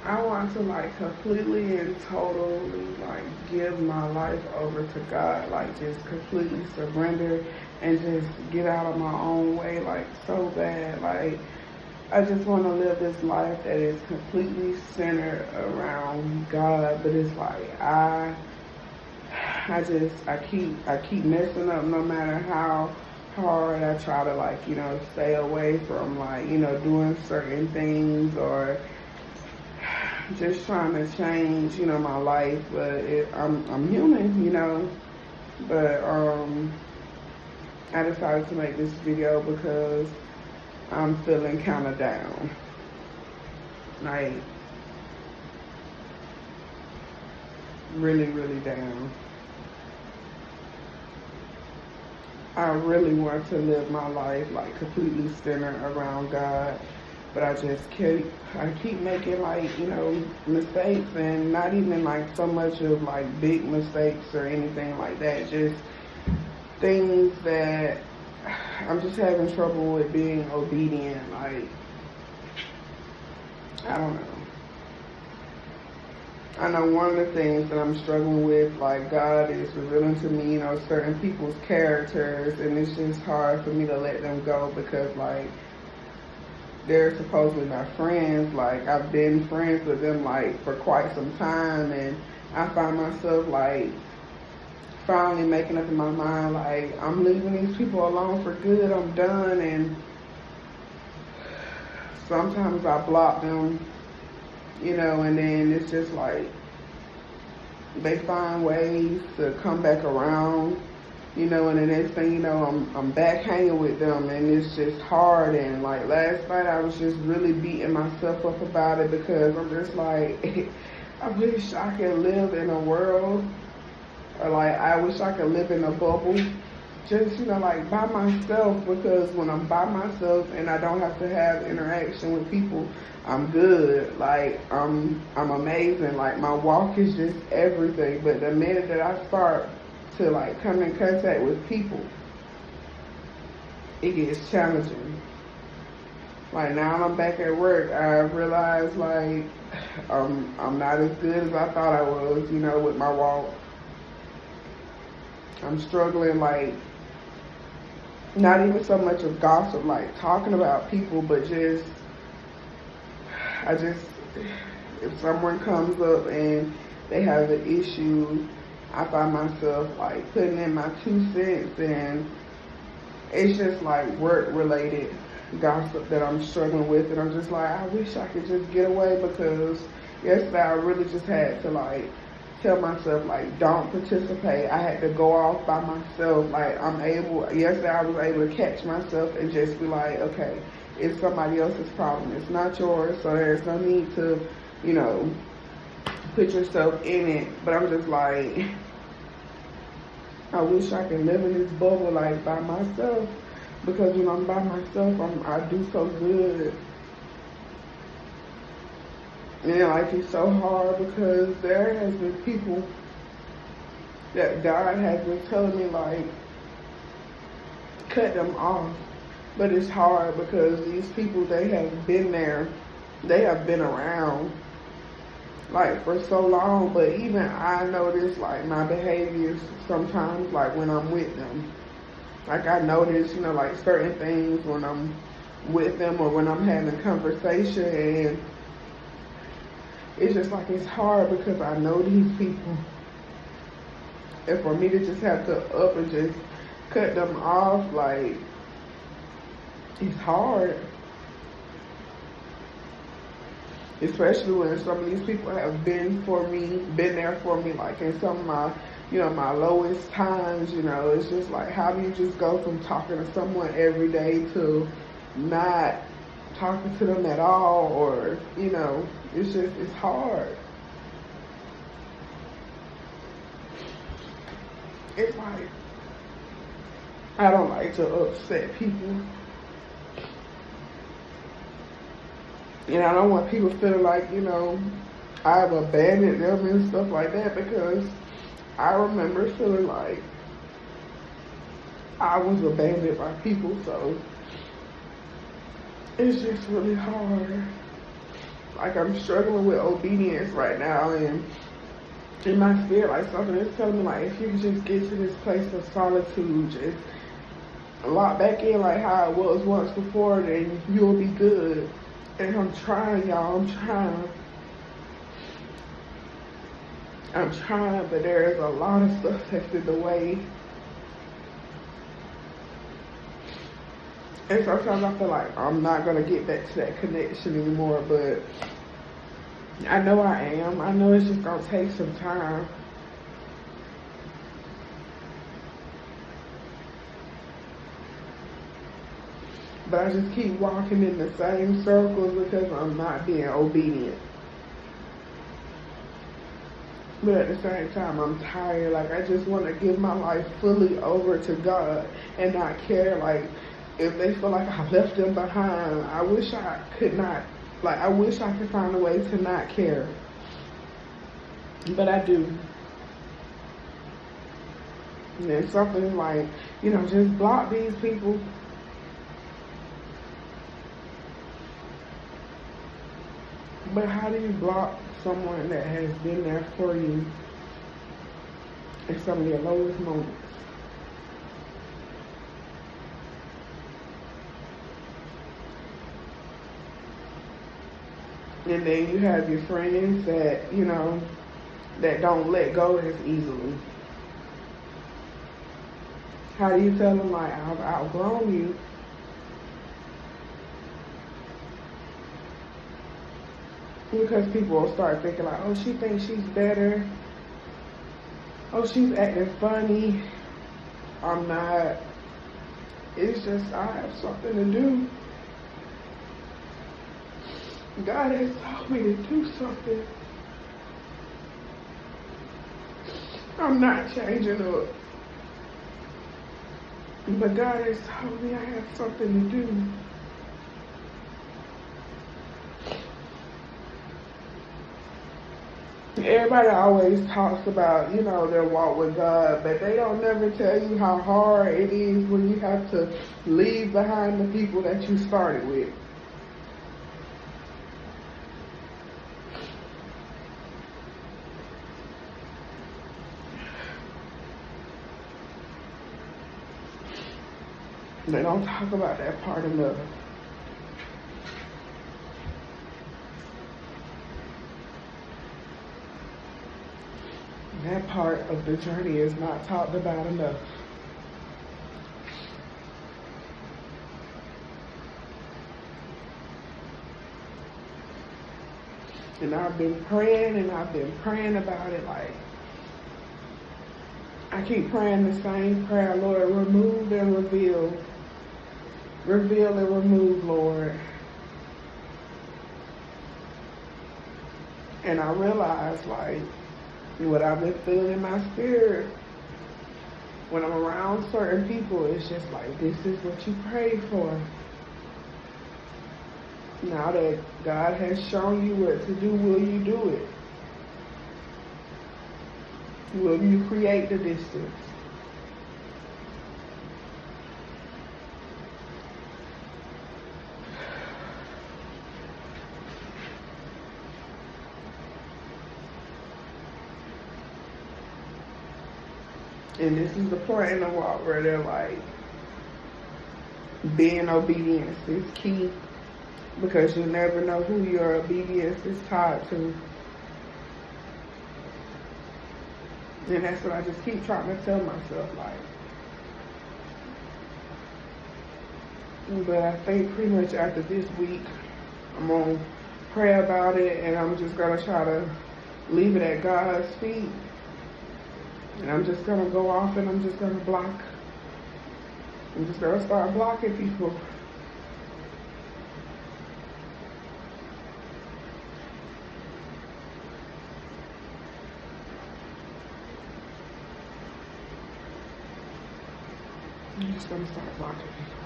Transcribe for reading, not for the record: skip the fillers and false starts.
I want to like completely and totally like give my life over to God, like just completely surrender and just get out of my own way like so bad. Like I just want to live this life that is completely centered around God, but it's like I keep messing up no matter how hard I try to like, stay away from like, doing certain things or just trying to change, my life, but I'm human, but I decided to make this video because I'm feeling kind of down, like really, really down. I really want to live my life like completely centered around God, but I keep making like mistakes, and not even like so much of like big mistakes or anything like that. Just things that I'm just having trouble with being obedient. Like I don't know. I know one of the things that I'm struggling with, like God is revealing to me, certain people's characters, and it's just hard for me to let them go because like they're supposedly my friends. Like I've been friends with them like for quite some time, and I find myself like finally making up in my mind like I'm leaving these people alone for good. I'm done, and sometimes I block them, and then it's just like they find ways to come back around, and the next thing you know, I'm back hanging with them, and it's just hard. And like last night, I was just really beating myself up about it because I'm just like, I wish I could live in a world, or like I wish I could live in a bubble, just like by myself. Because when I'm by myself and I don't have to have interaction with people, I'm good. Like I'm amazing. Like my walk is just everything. But the minute that I start to like come in contact with people, it gets challenging. Like now I'm back at work, I realize like I'm not as good as I thought I was, with my walk. I'm struggling like not even so much of gossip, like talking about people, but just I just if someone comes up and they have an issue, I find myself like putting in my 2 cents, and it's just like work related gossip that I'm struggling with, and I'm just like, I wish I could just get away because yesterday I really just had to like tell myself like don't participate. I had to go off by myself. Like yesterday I was able to catch myself and just be like, okay, it's somebody else's problem. It's not yours, so there's no need to, put yourself in it. But I'm just like, I wish I could live in this bubble like by myself, because when I'm by myself, I do so good. And like it's so hard because there has been people that God has been telling me like cut them off. But it's hard because these people, they have been there, they have been around like for so long. But even I notice like my behaviors sometimes like when I'm with them. Like I notice, like certain things when I'm with them or when I'm having conversation, and it's just like it's hard because I know these people. And for me to just have to up and just cut them off, like it's hard. Especially when some of these people have been there for me, like in some of my, my lowest times, it's just like, how do you just go from talking to someone every day to not talking to them at all, or, it's hard. It's like, I don't like to upset people. And I don't want people feeling like, I've abandoned them and stuff like that, because I remember feeling like I was abandoned by people, so it's just really hard. like I'm struggling with obedience right now, and in my spirit, like something is telling me, like, if you can just get to this place of solitude, just lock back in like how it was once before, then you'll be good. And I'm trying, y'all. I'm trying, but there is a lot of stuff that's in the way. And sometimes I feel like I'm not going to get back to that connection anymore, but I know I am. I know it's just going to take some time. But I just keep walking in the same circles because I'm not being obedient. But at the same time, I'm tired. Like, I just want to give my life fully over to God and not care, like, if they feel like I left them behind. I wish I could not, like, I wish I could find a way to not care. But I do. And then something like, just block these people. But how do you block someone that has been there for you in some of your lowest moments? And then you have your friends that, that don't let go as easily. How do you tell them, like, I've outgrown you? Because people will start thinking like, oh, she thinks she's better. Oh, she's acting funny. I'm not. It's just I have something to do. God has told me to do something. I'm not changing up. But God has told me I have something to do. Everybody always talks about, their walk with God, but they don't never tell you how hard it is when you have to leave behind the people that you started with. They don't talk about that part enough. That part of the journey is not talked about enough. And I've been praying about it. Like, I keep praying the same prayer, Lord, remove and reveal. Reveal and remove, Lord. And I realize, like, what I've been feeling in my spirit when I'm around certain people, it's just like, this is what you prayed for. Now that God has shown you what to do, will you do it? Will you create the distance? And this is the point in the walk where they're like, being obedience is key, because you never know who your obedience is tied to. And that's what I just keep trying to tell myself, like. But I think pretty much after this week, I'm going to pray about it, and I'm just going to try to leave it at God's feet. And I'm just going to go off and I'm just going to block. I'm just going to start blocking people. I'm just going to start blocking people.